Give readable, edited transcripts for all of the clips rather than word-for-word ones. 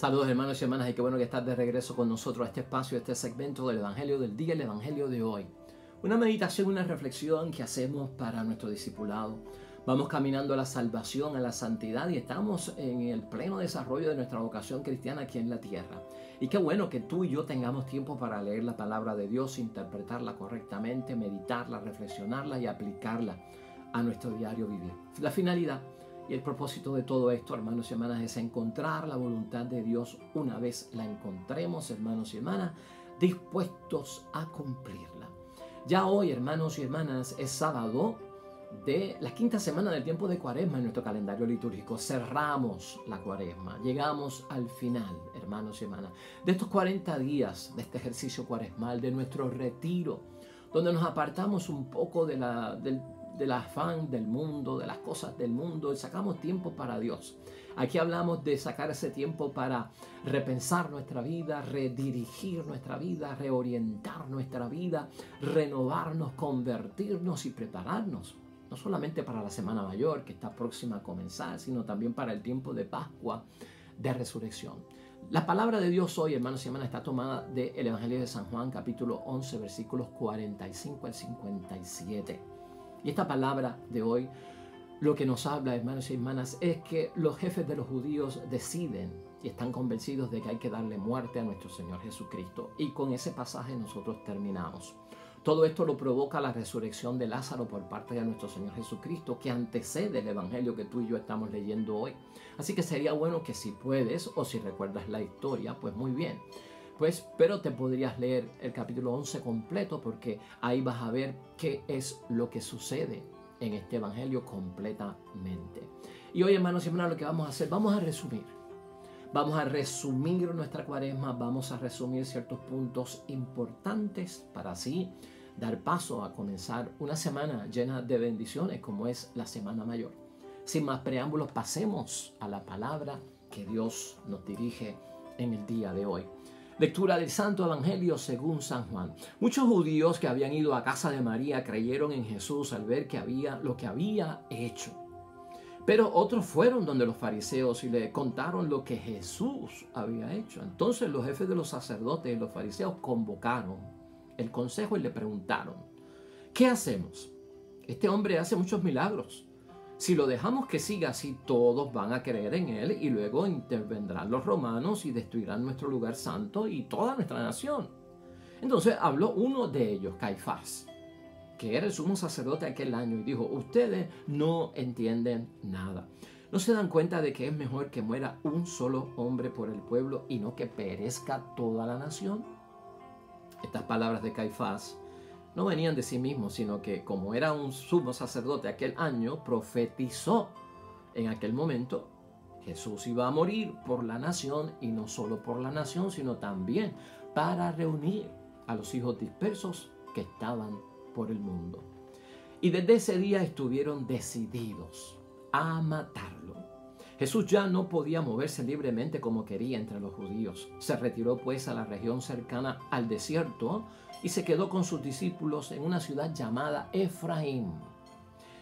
Saludos hermanos y hermanas y qué bueno que estás de regreso con nosotros a este espacio, a este segmento del Evangelio del día, el Evangelio de hoy. Una meditación, una reflexión que hacemos para nuestro discipulado. Vamos caminando a la salvación, a la santidad y estamos en el pleno desarrollo de nuestra vocación cristiana aquí en la tierra. Y qué bueno que tú y yo tengamos tiempo para leer la palabra de Dios, interpretarla correctamente, meditarla, reflexionarla y aplicarla a nuestro diario vivir. La finalidad y el propósito de todo esto, hermanos y hermanas, es encontrar la voluntad de Dios una vez la encontremos, hermanos y hermanas, dispuestos a cumplirla. Ya hoy, hermanos y hermanas, es sábado de la quinta semana del tiempo de Cuaresma en nuestro calendario litúrgico. Cerramos la Cuaresma, llegamos al final, hermanos y hermanas, de estos 40 días de este ejercicio cuaresmal, de nuestro retiro, donde nos apartamos un poco del afán del mundo, de las cosas del mundo, y sacamos tiempo para Dios. Aquí hablamos de sacar ese tiempo para repensar nuestra vida, redirigir nuestra vida, reorientar nuestra vida, renovarnos, convertirnos y prepararnos, no solamente para la Semana Mayor que está próxima a comenzar, sino también para el tiempo de Pascua, de Resurrección. La palabra de Dios hoy, hermanos y hermanas, está tomada del Evangelio de San Juan, capítulo 11, versículos 45 al 57. Y esta palabra de hoy lo que nos habla, hermanos y hermanas, es que los jefes de los judíos deciden y están convencidos de que hay que darle muerte a nuestro Señor Jesucristo. Y con ese pasaje nosotros terminamos. Todo esto lo provoca la resurrección de Lázaro por parte de nuestro Señor Jesucristo, que antecede el Evangelio que tú y yo estamos leyendo hoy. Así que sería bueno que si puedes o si recuerdas la historia, pues muy bien. Pero te podrías leer el capítulo 11 completo porque ahí vas a ver qué es lo que sucede en este evangelio completamente. Y hoy, hermanos y hermanas, lo que vamos a hacer, vamos a resumir. Vamos a resumir nuestra cuaresma, vamos a resumir ciertos puntos importantes para así dar paso a comenzar una semana llena de bendiciones como es la Semana Mayor. Sin más preámbulos, pasemos a la palabra que Dios nos dirige en el día de hoy. Lectura del Santo Evangelio según San Juan. Muchos judíos que habían ido a casa de María creyeron en Jesús al ver lo que había hecho. Pero otros fueron donde los fariseos y le contaron lo que Jesús había hecho. Entonces los jefes de los sacerdotes y los fariseos convocaron el consejo y le preguntaron: ¿qué hacemos? Este hombre hace muchos milagros. Si lo dejamos que siga así, todos van a creer en él y luego intervendrán los romanos y destruirán nuestro lugar santo y toda nuestra nación. Entonces habló uno de ellos, Caifás, que era el sumo sacerdote aquel año, y dijo: ustedes no entienden nada. ¿No se dan cuenta de que es mejor que muera un solo hombre por el pueblo y no que perezca toda la nación? Estas palabras de Caifás no venían de sí mismo, sino que como era un sumo sacerdote aquel año, profetizó en aquel momento Jesús iba a morir por la nación, y no solo por la nación, sino también para reunir a los hijos dispersos que estaban por el mundo. Y desde ese día estuvieron decididos a matarlo. Jesús ya no podía moverse libremente como quería entre los judíos. Se retiró pues a la región cercana al desierto y se quedó con sus discípulos en una ciudad llamada Efraín.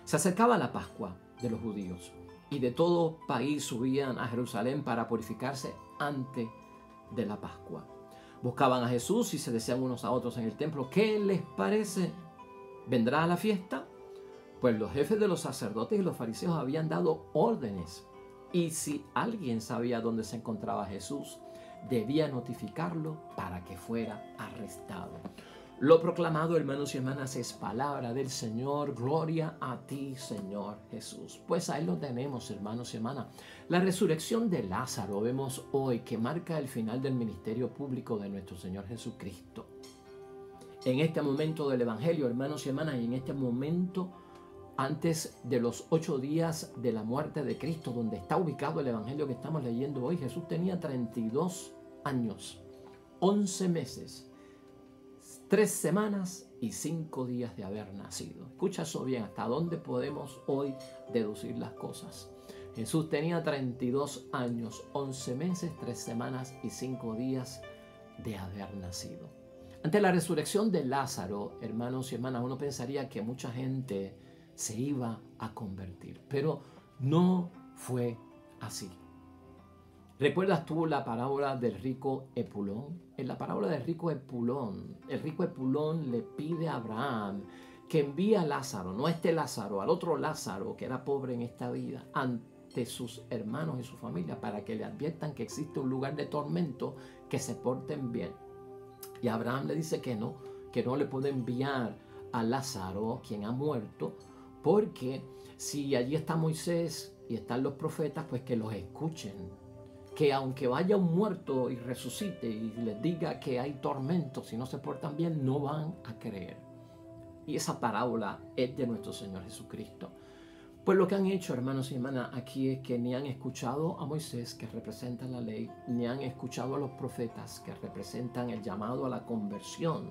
Se acercaba la Pascua de los judíos y de todo país subían a Jerusalén para purificarse antes de la Pascua. Buscaban a Jesús y se decían unos a otros en el templo: ¿qué les parece? ¿Vendrá a la fiesta? Pues los jefes de los sacerdotes y los fariseos habían dado órdenes, y si alguien sabía dónde se encontraba Jesús, debía notificarlo para que fuera arrestado. Lo proclamado, hermanos y hermanas, es palabra del Señor. Gloria a ti, Señor Jesús. Pues ahí lo tenemos, hermanos y hermanas. La resurrección de Lázaro vemos hoy, que marca el final del ministerio público de nuestro Señor Jesucristo. En este momento del Evangelio, hermanos y hermanas, y en este momento antes de los 8 días de la muerte de Cristo, donde está ubicado el Evangelio que estamos leyendo hoy, Jesús tenía 32 años, 11 meses, 3 semanas y 5 días de haber nacido. Escucha eso bien, hasta dónde podemos hoy deducir las cosas. Jesús tenía 32 años, 11 meses, 3 semanas y 5 días de haber nacido. Ante la resurrección de Lázaro, hermanos y hermanas, uno pensaría que mucha gente se iba a convertir, pero no fue así. ¿Recuerdas tú la parábola del rico Epulón? En la parábola del rico Epulón, el rico Epulón le pide a Abraham que envíe a Lázaro, no a este Lázaro, al otro Lázaro que era pobre en esta vida, ante sus hermanos y su familia, para que le adviertan que existe un lugar de tormento, que se porten bien. Y Abraham le dice que no le puede enviar a Lázaro, quien ha muerto, porque si allí está Moisés y están los profetas, pues que los escuchen. Que aunque vaya un muerto y resucite y les diga que hay tormentos, si no se portan bien, no van a creer. Y esa parábola es de nuestro Señor Jesucristo. Pues lo que han hecho, hermanos y hermanas, aquí es que ni han escuchado a Moisés, que representa la ley, ni han escuchado a los profetas, que representan el llamado a la conversión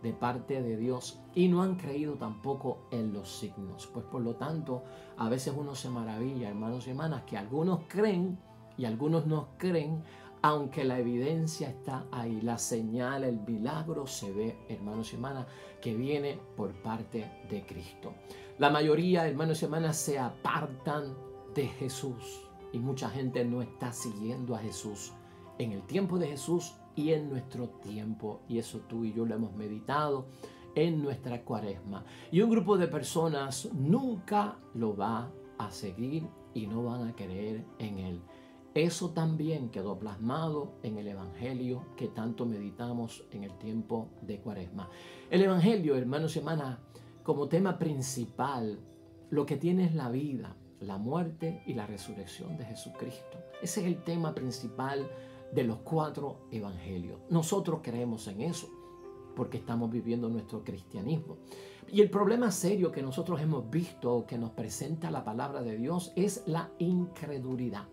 de parte de Dios, y no han creído tampoco en los signos. Pues por lo tanto, a veces uno se maravilla, hermanos y hermanas, que algunos creen y algunos no creen, aunque la evidencia está ahí, la señal, el milagro se ve, hermanos y hermanas, que viene por parte de Cristo. La mayoría, hermanos y hermanas, se apartan de Jesús y mucha gente no está siguiendo a Jesús en el tiempo de Jesús y en nuestro tiempo, y eso tú y yo lo hemos meditado en nuestra cuaresma. Y un grupo de personas nunca lo va a seguir y no van a creer en él. Eso también quedó plasmado en el Evangelio que tanto meditamos en el tiempo de Cuaresma. El Evangelio, hermanos y hermanas, como tema principal, lo que tiene es la vida, la muerte y la resurrección de Jesucristo. Ese es el tema principal de los 4 evangelios. Nosotros creemos en eso porque estamos viviendo nuestro cristianismo. Y el problema serio que nosotros hemos visto, que nos presenta la palabra de Dios, es la incredulidad.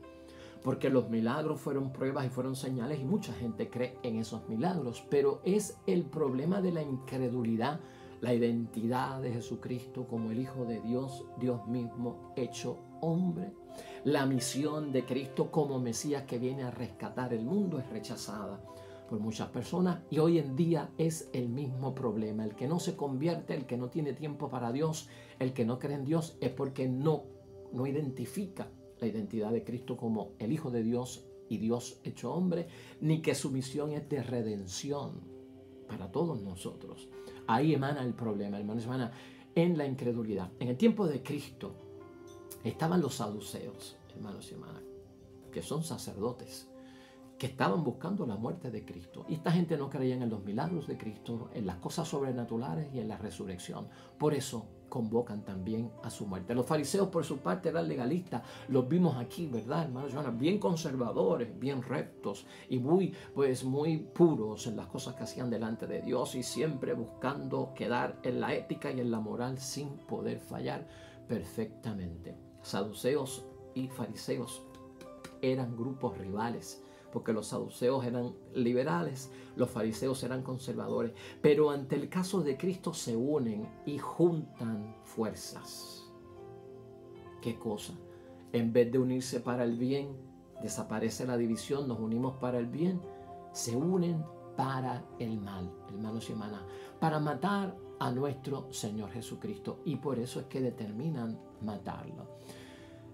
Porque los milagros fueron pruebas y fueron señales y mucha gente cree en esos milagros, pero es el problema de la incredulidad, la identidad de Jesucristo como el Hijo de Dios, Dios mismo hecho hombre. La misión de Cristo como Mesías que viene a rescatar el mundo es rechazada por muchas personas y hoy en día es el mismo problema. El que no se convierte, el que no tiene tiempo para Dios, el que no cree en Dios es porque no identifica la identidad de Cristo como el Hijo de Dios y Dios hecho hombre, ni que su misión es de redención para todos nosotros. Ahí emana el problema, hermanos y hermanas, en la incredulidad. En el tiempo de Cristo estaban los saduceos, hermanos y hermanas, que son sacerdotes, que estaban buscando la muerte de Cristo. Y esta gente no creía en los milagros de Cristo, en las cosas sobrenaturales y en la resurrección. Por eso convocan también a su muerte. Los fariseos, por su parte, eran legalistas. Los vimos aquí, ¿verdad, hermanos? Bien conservadores, bien rectos y muy puros en las cosas que hacían delante de Dios y siempre buscando quedar en la ética y en la moral sin poder fallar perfectamente. Saduceos y fariseos eran grupos rivales, porque los saduceos eran liberales, los fariseos eran conservadores, pero ante el caso de Cristo se unen y juntan fuerzas. ¿Qué cosa? En vez de unirse para el bien, desaparece la división, nos unimos para el bien, se unen para el mal, hermanos y hermanas, para matar a nuestro Señor Jesucristo, y por eso es que determinan matarlo.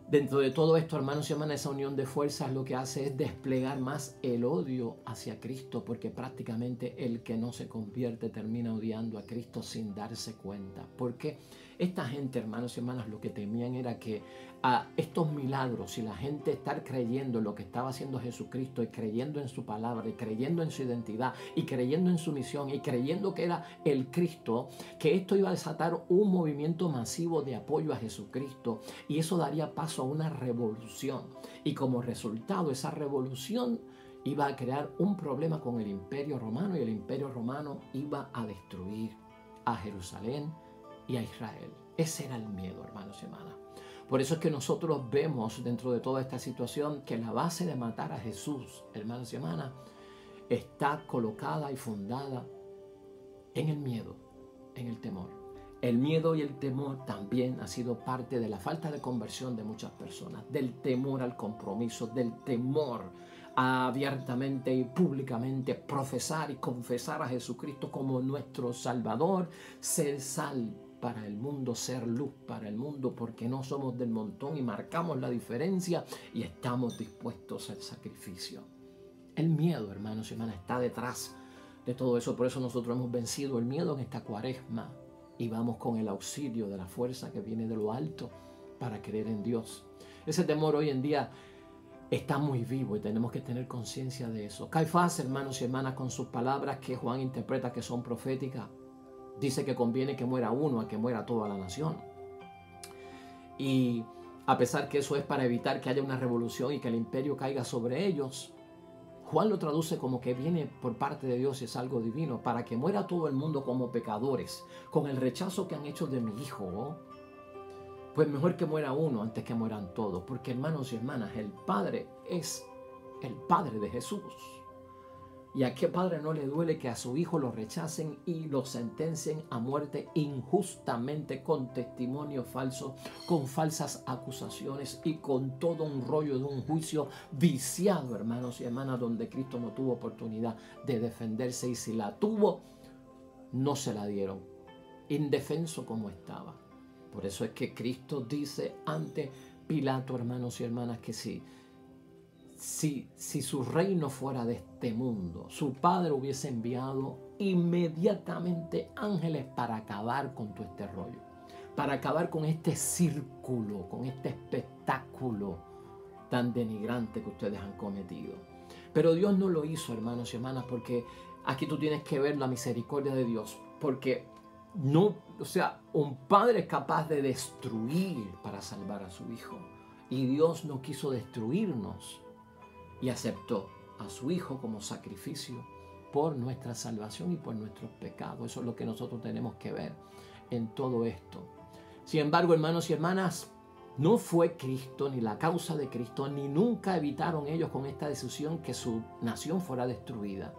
Dentro de todo esto, hermanos y hermanas, esa unión de fuerzas lo que hace es desplegar más el odio hacia Cristo, porque prácticamente el que no se convierte termina odiando a Cristo sin darse cuenta. Porque esta gente, hermanos y hermanas, lo que temían era que a estos milagros y la gente estar creyendo en lo que estaba haciendo Jesucristo y creyendo en su palabra y creyendo en su identidad y creyendo en su misión y creyendo que era el Cristo, que esto iba a desatar un movimiento masivo de apoyo a Jesucristo y eso daría paso a una revolución. Y como resultado, esa revolución iba a crear un problema con el Imperio Romano y el Imperio Romano iba a destruir a Jerusalén y a Israel. Ese era el miedo, hermanos y hermanas. Por eso es que nosotros vemos dentro de toda esta situación que la base de matar a Jesús, hermanos y hermanas, está colocada y fundada en el miedo, en el temor. El miedo y el temor también ha sido parte de la falta de conversión de muchas personas, del temor al compromiso, del temor a abiertamente y públicamente profesar y confesar a Jesucristo como nuestro Salvador, ser salvo para el mundo, ser luz para el mundo, porque no somos del montón y marcamos la diferencia y estamos dispuestos al sacrificio. El miedo, hermanos y hermanas, está detrás de todo eso. Por eso nosotros hemos vencido el miedo en esta cuaresma y vamos con el auxilio de la fuerza que viene de lo alto para creer en Dios. Ese temor hoy en día está muy vivo y tenemos que tener conciencia de eso. Caifás, hermanos y hermanas, con sus palabras que Juan interpreta que son proféticas, dice que conviene que muera uno a que muera toda la nación. Y a pesar que eso es para evitar que haya una revolución y que el imperio caiga sobre ellos, Juan lo traduce como que viene por parte de Dios y es algo divino, para que muera todo el mundo como pecadores, con el rechazo que han hecho de mi hijo, ¿no? Pues mejor que muera uno antes que mueran todos, porque hermanos y hermanas, el Padre es el Padre de Jesús. ¿Y a qué padre no le duele que a su hijo lo rechacen y lo sentencien a muerte injustamente, con testimonio falso, con falsas acusaciones y con todo un rollo de un juicio viciado, hermanos y hermanas, donde Cristo no tuvo oportunidad de defenderse, y si la tuvo, no se la dieron, indefenso como estaba? Por eso es que Cristo dice ante Pilato, hermanos y hermanas, que si su reino fuera de este mundo, su Padre hubiese enviado inmediatamente ángeles para acabar con todo este rollo, para acabar con este círculo, con este espectáculo tan denigrante que ustedes han cometido. Pero Dios no lo hizo, hermanos y hermanas, porque aquí tú tienes que ver la misericordia de Dios, porque no, o sea, un padre es capaz de destruir para salvar a su hijo, y Dios no quiso destruirnos y aceptó a su hijo como sacrificio por nuestra salvación y por nuestros pecados. Eso es lo que nosotros tenemos que ver en todo esto. Sin embargo, hermanos y hermanas, no fue Cristo ni la causa de Cristo, ni nunca evitaron ellos con esta decisión que su nación fuera destruida.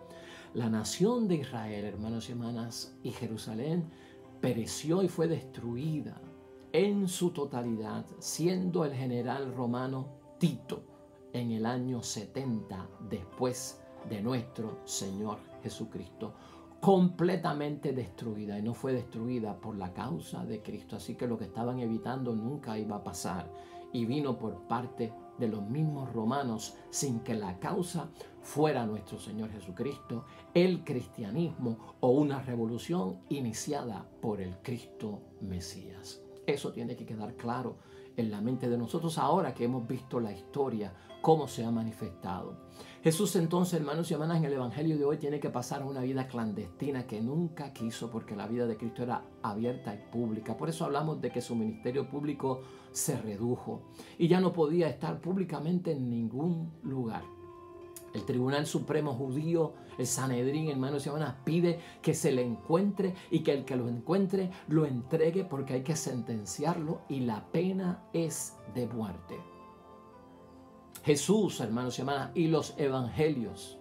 La nación de Israel, hermanos y hermanas, y Jerusalén pereció y fue destruida en su totalidad, siendo el general romano Tito en el año 70 después de nuestro Señor Jesucristo, completamente destruida, y no fue destruida por la causa de Cristo. Así que lo que estaban evitando nunca iba a pasar, y vino por parte de los mismos romanos, sin que la causa fuera nuestro Señor Jesucristo, el cristianismo o una revolución iniciada por el Cristo Mesías. Eso tiene que quedar claro en la mente de nosotros ahora que hemos visto la historia, cómo se ha manifestado. Jesús entonces, hermanos y hermanas, en el Evangelio de hoy tiene que pasar a una vida clandestina que nunca quiso, porque la vida de Cristo era abierta y pública. Por eso hablamos de que su ministerio público se redujo y ya no podía estar públicamente en ningún lugar. El Tribunal Supremo Judío, el Sanedrín, hermanos y hermanas, pide que se le encuentre y que el que lo encuentre lo entregue, porque hay que sentenciarlo y la pena es de muerte. Jesús, hermanos y hermanas, y los evangelios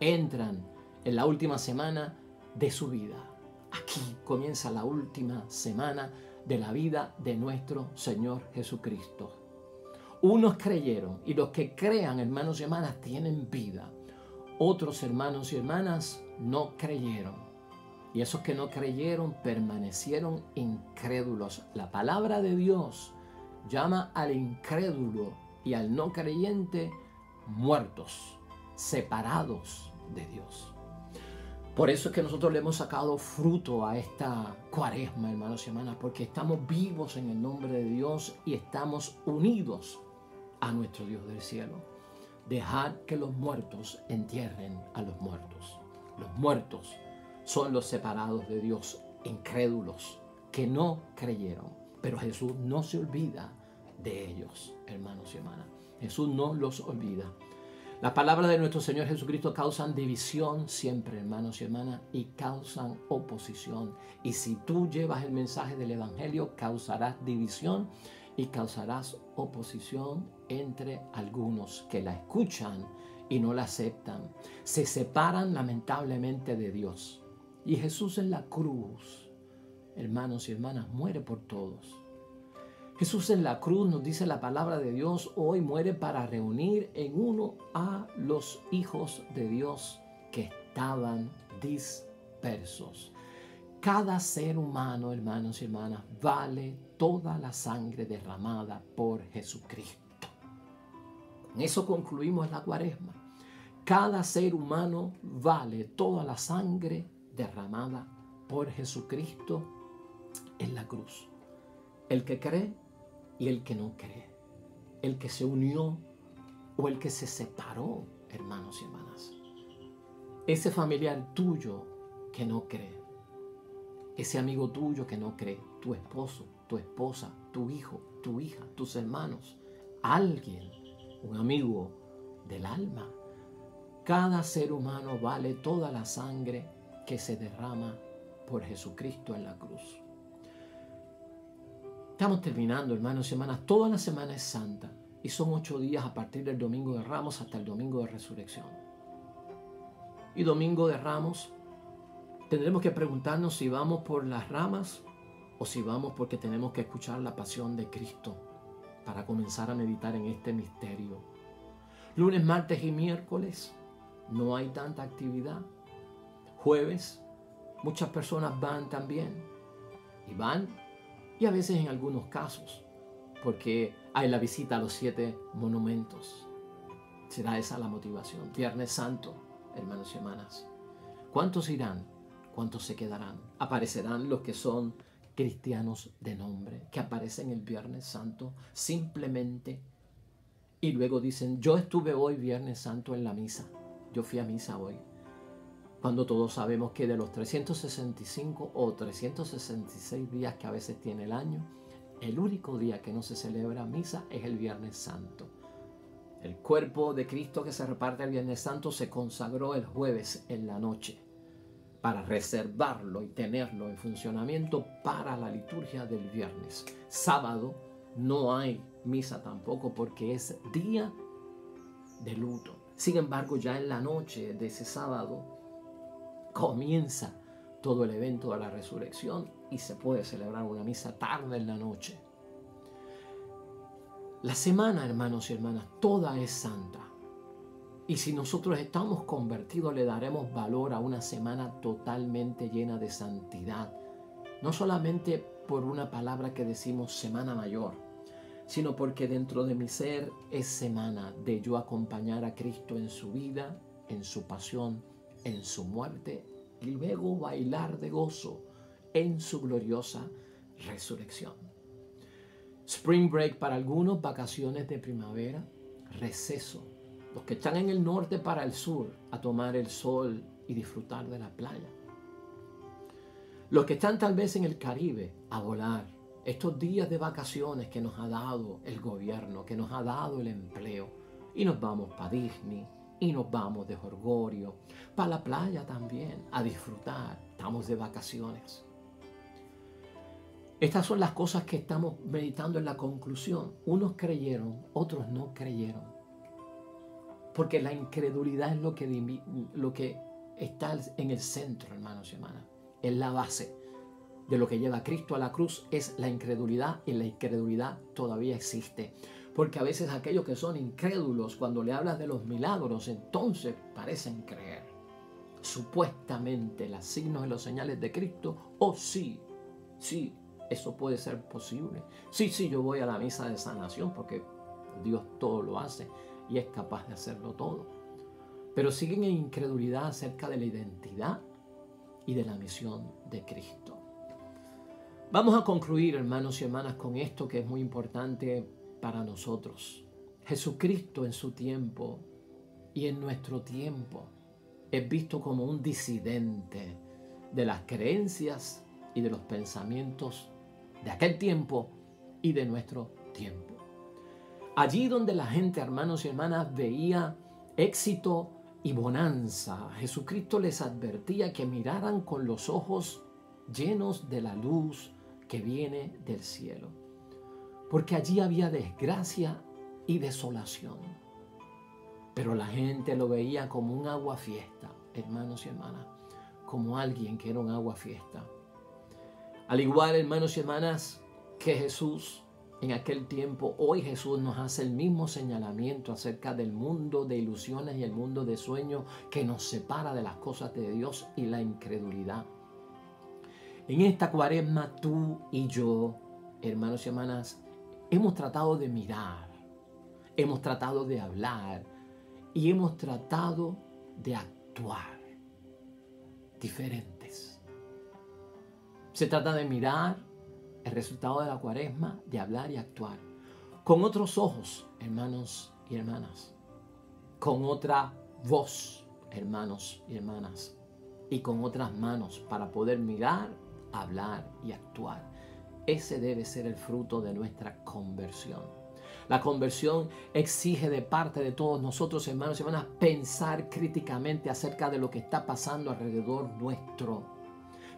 entran en la última semana de su vida. Aquí comienza la última semana de la vida de nuestro Señor Jesucristo. Unos creyeron, y los que crean, hermanos y hermanas, tienen vida. Otros, hermanos y hermanas, no creyeron. Y esos que no creyeron permanecieron incrédulos. La palabra de Dios llama al incrédulo y al no creyente muertos, separados de Dios. Por eso es que nosotros le hemos sacado fruto a esta cuaresma, hermanos y hermanas, porque estamos vivos en el nombre de Dios y estamos unidos a nuestro Dios del cielo. Dejad que los muertos entierren a los muertos. Los muertos son los separados de Dios, incrédulos, que no creyeron. Pero Jesús no se olvida de ellos, hermanos y hermanas. Jesús no los olvida. Las palabras de nuestro Señor Jesucristo causan división siempre, hermanos y hermanas, y causan oposición. Y si tú llevas el mensaje del Evangelio, causarás división y causarás oposición entre algunos que la escuchan y no la aceptan. Se separan lamentablemente de Dios. Y Jesús en la cruz, hermanos y hermanas, muere por todos. Jesús en la cruz, nos dice la palabra de Dios, hoy muere para reunir en uno a los hijos de Dios que estaban dispersos. Cada ser humano, hermanos y hermanas, vale toda la sangre derramada por Jesucristo. Con eso concluimos la Cuaresma. Cada ser humano vale toda la sangre derramada por Jesucristo en la cruz. El que cree y el que no cree. El que se unió o el que se separó, hermanos y hermanas. Ese familiar tuyo que no cree. Ese amigo tuyo que no cree. Tu esposo, tu esposa, tu hijo, tu hija, tus hermanos. Alguien, un amigo del alma. Cada ser humano vale toda la sangre que se derrama por Jesucristo en la cruz. Estamos terminando, hermanos y hermanas. Toda la semana es santa y son 8 días a partir del Domingo de Ramos hasta el Domingo de Resurrección. Y Domingo de Ramos tendremos que preguntarnos si vamos por las ramas o si vamos porque tenemos que escuchar la pasión de Cristo para comenzar a meditar en este misterio. Lunes, martes y miércoles no hay tanta actividad. Jueves, muchas personas van también. Y van, y a veces en algunos casos, porque hay la visita a los 7 monumentos. Será esa la motivación. Viernes Santo, hermanos y hermanas. ¿Cuántos irán? ¿Cuántos se quedarán? Aparecerán los que son cristianos de nombre, que aparecen el Viernes Santo simplemente y luego dicen, yo estuve hoy Viernes Santo en la misa. Yo fui a misa hoy. Cuando todos sabemos que de los 365 o 366 días que a veces tiene el año, el único día que no se celebra misa es el Viernes Santo. El cuerpo de Cristo que se reparte el Viernes Santo se consagró el jueves en la noche para reservarlo y tenerlo en funcionamiento para la liturgia del viernes. Sábado no hay misa tampoco porque es día de luto. Sin embargo, ya en la noche de ese sábado comienza todo el evento de la resurrección y se puede celebrar una misa tarde en la noche. La semana, hermanos y hermanas, toda es santa. Y si nosotros estamos convertidos, le daremos valor a una semana totalmente llena de santidad. No solamente por una palabra que decimos Semana Mayor, sino porque dentro de mi ser es semana de yo acompañar a Cristo en su vida, en su pasión, en su muerte y luego bailar de gozo en su gloriosa resurrección. Spring break para algunos, vacaciones de primavera, receso. Los que están en el norte para el sur a tomar el sol y disfrutar de la playa. Los que están tal vez en el Caribe a volar. Estos días de vacaciones que nos ha dado el gobierno, que nos ha dado el empleo. Y nos vamos para Disney y nos vamos de jolgorio, para la playa también, a disfrutar. Estamos de vacaciones. Estas son las cosas que estamos meditando en la conclusión. Unos creyeron, otros no creyeron. Porque la incredulidad es lo que está en el centro, hermanos y hermanas. Es la base de lo que lleva a Cristo a la cruz, es la incredulidad, y la incredulidad todavía existe. Porque a veces aquellos que son incrédulos, cuando le hablas de los milagros, entonces parecen creer. Supuestamente los signos y los señales de Cristo, sí, eso puede ser posible. Sí, yo voy a la misa de sanación porque Dios todo lo hace y es capaz de hacerlo todo. Pero siguen en incredulidad acerca de la identidad y de la misión de Cristo. Vamos a concluir, hermanos y hermanas, con esto que es muy importante para nosotros. Jesucristo en su tiempo y en nuestro tiempo es visto como un disidente de las creencias y de los pensamientos de aquel tiempo y de nuestro tiempo. Allí donde la gente, hermanos y hermanas, veía éxito y bonanza, Jesucristo les advertía que miraran con los ojos llenos de la luz que viene del cielo. Porque allí había desgracia y desolación. Pero la gente lo veía como un aguafiesta, hermanos y hermanas, como alguien que era un aguafiesta. Al igual, hermanos y hermanas, que Jesús en aquel tiempo, hoy Jesús nos hace el mismo señalamiento acerca del mundo de ilusiones y el mundo de sueños que nos separa de las cosas de Dios y la incredulidad. En esta cuaresma tú y yo, hermanos y hermanas, hemos tratado de mirar, hemos tratado de hablar y hemos tratado de actuar diferentes. Se trata de mirar el resultado de la cuaresma, de hablar y actuar con otros ojos, hermanos y hermanas, con otra voz, hermanos y hermanas, y con otras manos para poder mirar, hablar y actuar. Ese debe ser el fruto de nuestra conversión. La conversión exige de parte de todos nosotros, hermanos y hermanas, pensar críticamente acerca de lo que está pasando alrededor nuestro.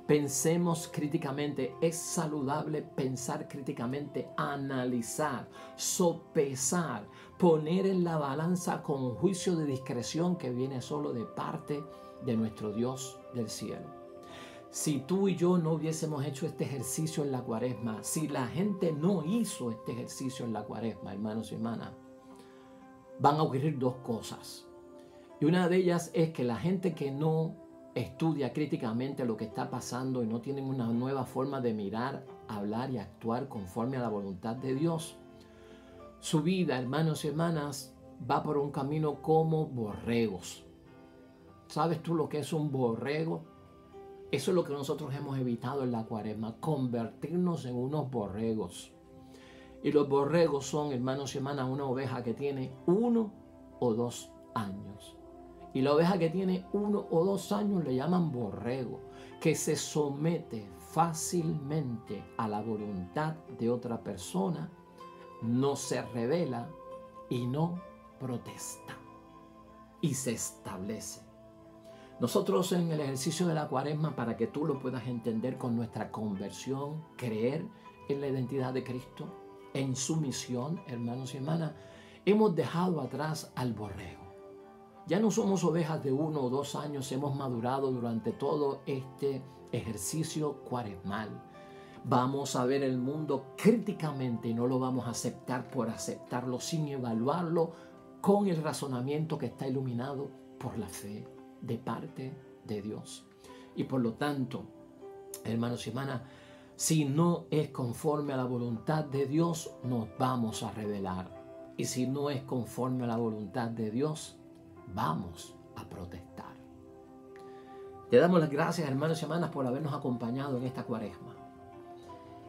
Pensemos críticamente, es saludable pensar críticamente, analizar, sopesar, poner en la balanza con un juicio de discreción que viene solo de parte de nuestro Dios del cielo. Si tú y yo no hubiésemos hecho este ejercicio en la cuaresma, si la gente no hizo este ejercicio en la cuaresma, hermanos y hermanas, van a ocurrir dos cosas. Y una de ellas es que la gente que no estudia críticamente lo que está pasando y no tienen una nueva forma de mirar, hablar y actuar conforme a la voluntad de Dios, su vida, hermanos y hermanas, va por un camino como borregos. ¿Sabes tú lo que es un borrego? Eso es lo que nosotros hemos evitado en la cuaresma, convertirnos en unos borregos. Y los borregos son, hermanos y hermanas, una oveja que tiene 1 o 2 años. Y la oveja que tiene 1 o 2 años le llaman borrego, que se somete fácilmente a la voluntad de otra persona, no se rebela y no protesta. Y se establece. Nosotros en el ejercicio de la cuaresma, para que tú lo puedas entender con nuestra conversión, creer en la identidad de Cristo, en su misión, hermanos y hermanas, hemos dejado atrás al borrego. Ya no somos ovejas de 1 o 2 años, hemos madurado durante todo este ejercicio cuaresmal. Vamos a ver el mundo críticamente y no lo vamos a aceptar por aceptarlo, sin evaluarlo con el razonamiento que está iluminado por la fe de parte de Dios. Y por lo tanto, hermanos y hermanas, si no es conforme a la voluntad de Dios, nos vamos a rebelar. Y si no es conforme a la voluntad de Dios, vamos a protestar. Te damos las gracias, hermanos y hermanas, por habernos acompañado en esta cuaresma.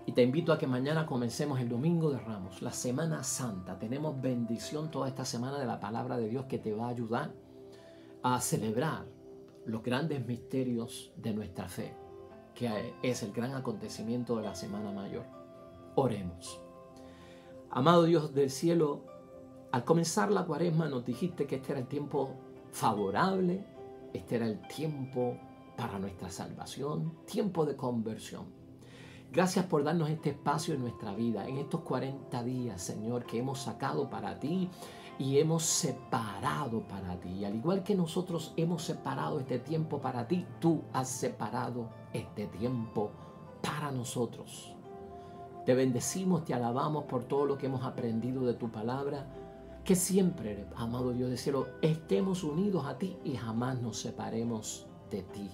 Y te invito a que mañana comencemos el Domingo de Ramos, la Semana Santa. Tenemos bendición toda esta semana de la palabra de Dios que te va a ayudar a celebrar los grandes misterios de nuestra fe, que es el gran acontecimiento de la Semana Mayor. Oremos. Amado Dios del cielo, al comenzar la cuaresma nos dijiste que este era el tiempo favorable, este era el tiempo para nuestra salvación, tiempo de conversión. Gracias por darnos este espacio en nuestra vida, en estos 40 días, Señor, que hemos sacado para ti y hemos separado para ti. Y al igual que nosotros hemos separado este tiempo para ti, tú has separado este tiempo para nosotros. Te bendecimos, te alabamos por todo lo que hemos aprendido de tu palabra. Que siempre, amado Dios del cielo, estemos unidos a ti y jamás nos separemos de ti.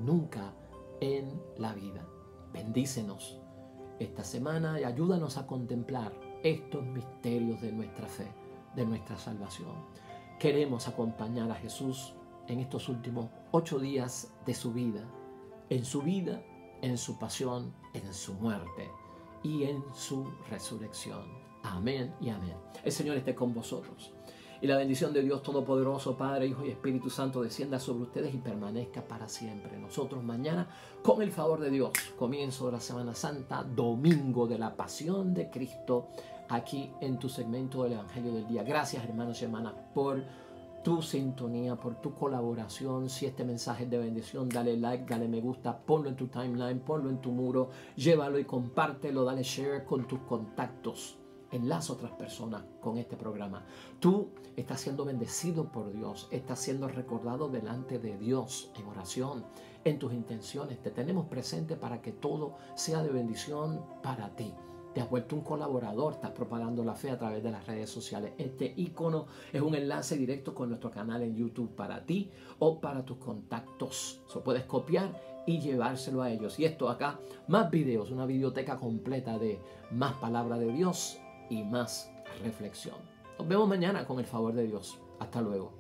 Nunca en la vida. Bendícenos esta semana y ayúdanos a contemplar estos misterios de nuestra fe, de nuestra salvación. Queremos acompañar a Jesús en estos últimos 8 días de su vida, en su pasión, en su muerte y en su resurrección. Amén y amén. El Señor esté con vosotros. Y la bendición de Dios Todopoderoso, Padre, Hijo y Espíritu Santo, descienda sobre ustedes y permanezca para siempre. Nosotros mañana, con el favor de Dios, comienzo de la Semana Santa, Domingo de la Pasión de Cristo, aquí en tu segmento del Evangelio del Día. Gracias, hermanos y hermanas, por tu sintonía, por tu colaboración. Si este mensaje es de bendición, dale like, dale me gusta, ponlo en tu timeline, ponlo en tu muro, llévalo y compártelo, dale share con tus contactos. Enlaza a otras personas con este programa. Tú estás siendo bendecido por Dios, estás siendo recordado delante de Dios en oración, en tus intenciones. Te tenemos presente para que todo sea de bendición para ti. Te has vuelto un colaborador, estás propagando la fe a través de las redes sociales. Este icono es un enlace directo con nuestro canal en YouTube para ti o para tus contactos. Eso puedes copiar y llevárselo a ellos. Y esto acá, más videos, una videoteca completa de más palabra de Dios y más reflexión. Nos vemos mañana con el favor de Dios. Hasta luego.